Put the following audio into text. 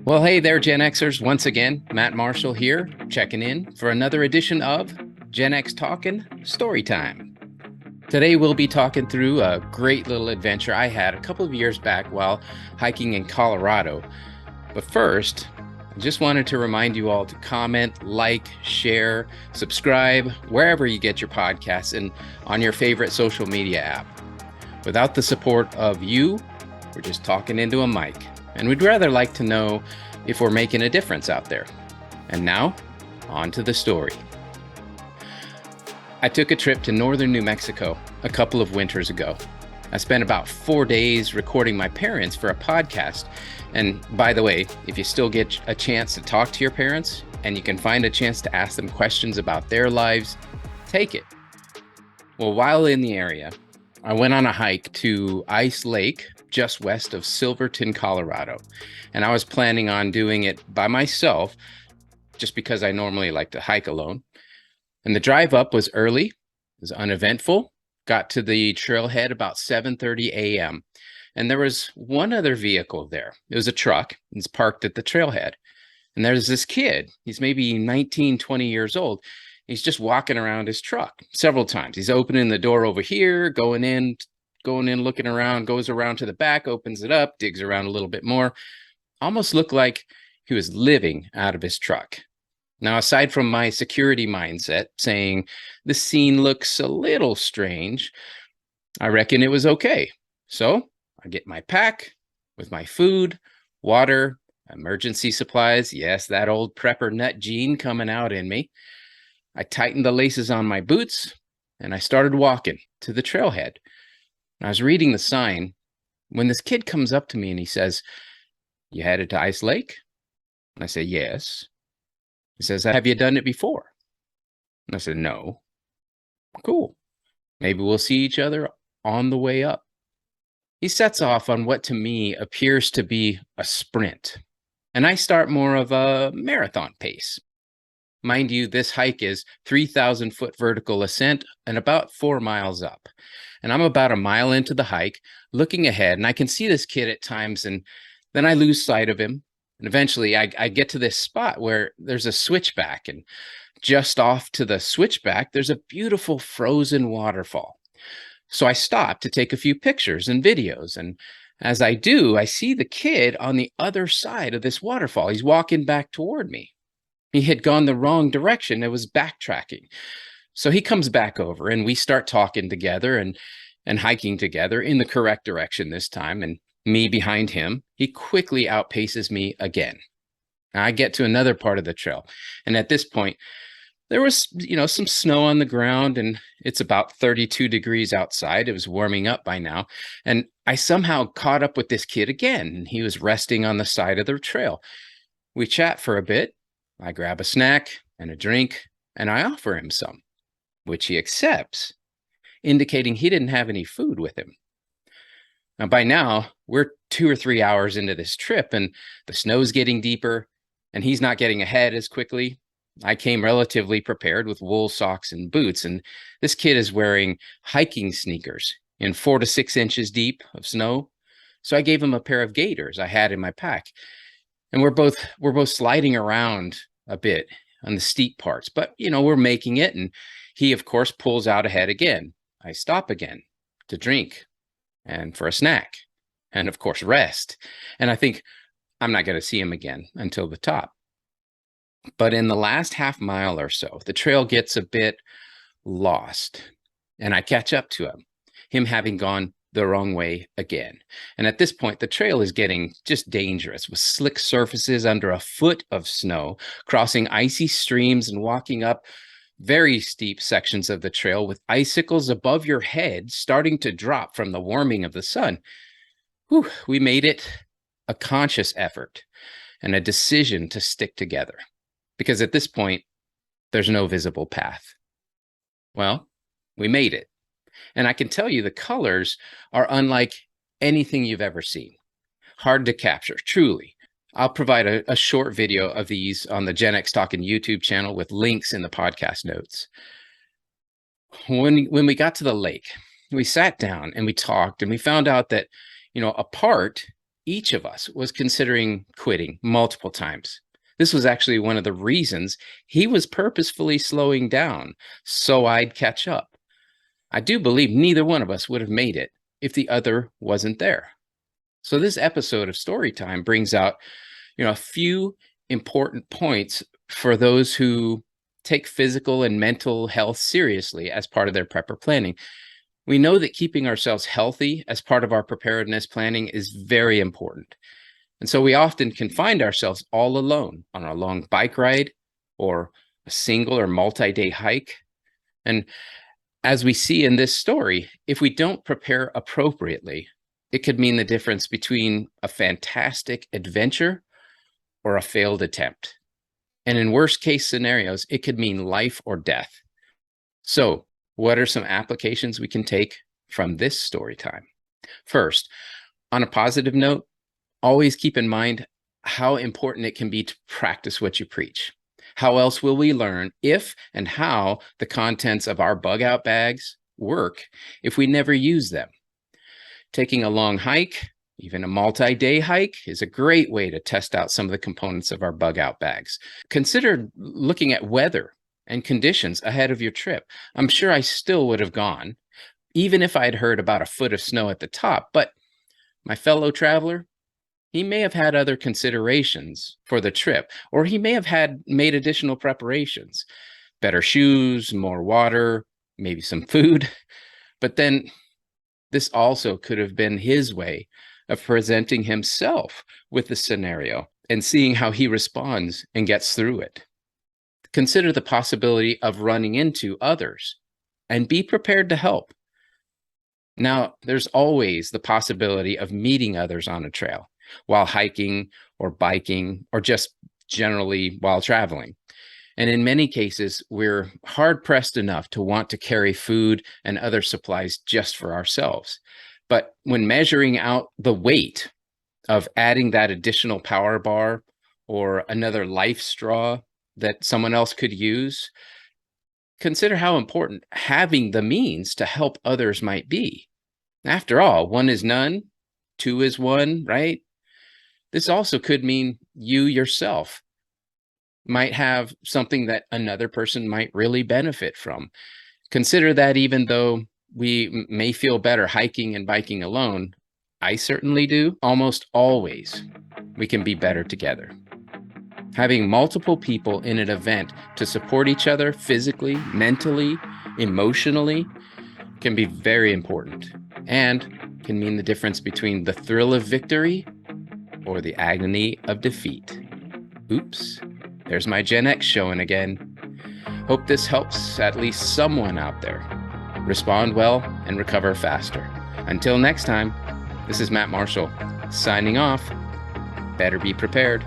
Well, hey there, Gen Xers. Once again, Matt Marshall here, checking in for another edition of GenXTalkin Storytime. Today, we'll be talking through a great little adventure I had a couple of years back while hiking in Colorado. But first, I just wanted to remind you all to comment, like, share, subscribe, wherever you get your podcasts and on your favorite social media app. Without the support of you, we're just talking into a mic. And we'd rather like to know if we're making a difference out there. And now, on to the story. I took a trip to northern New Mexico a couple of winters ago. I spent about 4 days recording my parents for a podcast. And by the way, if you still get a chance to talk to your parents and you can find a chance to ask them questions about their lives, take it. Well, while in the area, I went on a hike to Ice Lake, just west of Silverton, Colorado. And I was planning on doing it by myself, just because I normally like to hike alone. And the drive up was early, it was uneventful, got to the trailhead about 7:30 a.m. And there was one other vehicle there. It was a truck. It's parked at the trailhead. And there's this kid. He's maybe 19, 20 years old. He's just walking around his truck several times. He's opening the door over here, going in, looking around, goes around to the back, opens it up, digs around a little bit more. Almost looked like he was living out of his truck. Now, aside from my security mindset saying the scene looks a little strange, I reckon it was okay. So I get my pack with my food, water, emergency supplies. Yes, that old prepper nut gene coming out in me. I tightened the laces on my boots and I started walking to the trailhead. I was reading the sign when this kid comes up to me and he says, "You headed to Ice Lake?" And I say, "Yes." He says, "Have you done it before?" And I said, "No." "Cool. Maybe we'll see each other on the way up." He sets off on what to me appears to be a sprint, and I start more of a marathon pace. Mind you, this hike is 3,000-foot vertical ascent and about 4 miles up. And I'm about a mile into the hike, looking ahead, and I can see this kid at times, and then I lose sight of him. And eventually I get to this spot where there's a switchback, and just off to the switchback, there's a beautiful frozen waterfall. So I stop to take a few pictures and videos, and as I do, I see the kid on the other side of this waterfall. He's walking back toward me. He had gone the wrong direction. It was backtracking. So he comes back over and we start talking together and hiking together in the correct direction this time. And me behind him, he quickly outpaces me again. Now I get to another part of the trail. And at this point, there was, some snow on the ground and it's about 32 degrees outside. It was warming up by now. And I somehow caught up with this kid again. And he was resting on the side of the trail. We chat for a bit. I grab a snack and a drink, and I offer him some, which he accepts, indicating he didn't have any food with him. Now, by now, we're 2 or 3 hours into this trip, and the snow's getting deeper, and he's not getting ahead as quickly. I came relatively prepared with wool socks and boots, and this kid is wearing hiking sneakers in 4 to 6 inches deep of snow. So I gave him a pair of gaiters I had in my pack. And we're both sliding around a bit on the steep parts, but we're making it. And he, of course, pulls out ahead again. I stop again to drink and for a snack and, of course, rest. And I think I'm not going to see him again until the top. But in the last half mile or so, the trail gets a bit lost and I catch up to him having gone the wrong way again. And at this point, the trail is getting just dangerous with slick surfaces under a foot of snow, crossing icy streams and walking up very steep sections of the trail with icicles above your head starting to drop from the warming of the sun. Whew, we made it a conscious effort and a decision to stick together because at this point, there's no visible path. Well, we made it. And I can tell you the colors are unlike anything you've ever seen. Hard to capture, truly. I'll provide a short video of these on the GenXTalkin YouTube channel with links in the podcast notes. When we got to the lake, we sat down and we talked and we found out that, apart Each of us was considering quitting multiple times. This was actually one of the reasons he was purposefully slowing down so I'd catch up. I do believe neither one of us would have made it if the other wasn't there. So this episode of Storytime brings out, a few important points for those who take physical and mental health seriously as part of their prepper planning. We know that keeping ourselves healthy as part of our preparedness planning is very important. And so we often can find ourselves all alone on a long bike ride or a single or multi-day hike. And as we see in this story, if we don't prepare appropriately, it could mean the difference between a fantastic adventure or a failed attempt. And in worst case scenarios, it could mean life or death. So what are some applications we can take from this story time? First, on a positive note, always keep in mind how important it can be to practice what you preach. How else will we learn if and how the contents of our bug out bags work if we never use them? Taking a long hike, even a multi-day hike, is a great way to test out some of the components of our bug out bags. Consider looking at weather and conditions ahead of your trip. I'm sure I still would have gone, even if I'd heard about a foot of snow at the top, but my fellow traveler, he may have had other considerations for the trip, or he may have made additional preparations, better shoes, more water, maybe some food. But then this also could have been his way of presenting himself with the scenario and seeing how he responds and gets through it. Consider the possibility of running into others and be prepared to help. Now, there's always the possibility of meeting others on a trail while hiking or biking or just generally while traveling. And in many cases, we're hard-pressed enough to want to carry food and other supplies just for ourselves. But when measuring out the weight of adding that additional power bar or another life straw that someone else could use, consider how important having the means to help others might be. After all, one is none, two is one, right? This also could mean you yourself might have something that another person might really benefit from. Consider that even though we may feel better hiking and biking alone, I certainly do, almost always we can be better together. Having multiple people in an event to support each other physically, mentally, emotionally can be very important and can mean the difference between the thrill of victory or the agony of defeat. Oops, there's my Gen X showing again. Hope this helps at least someone out there. Respond well and recover faster. Until next time, this is Matt Marshall signing off. Better be prepared.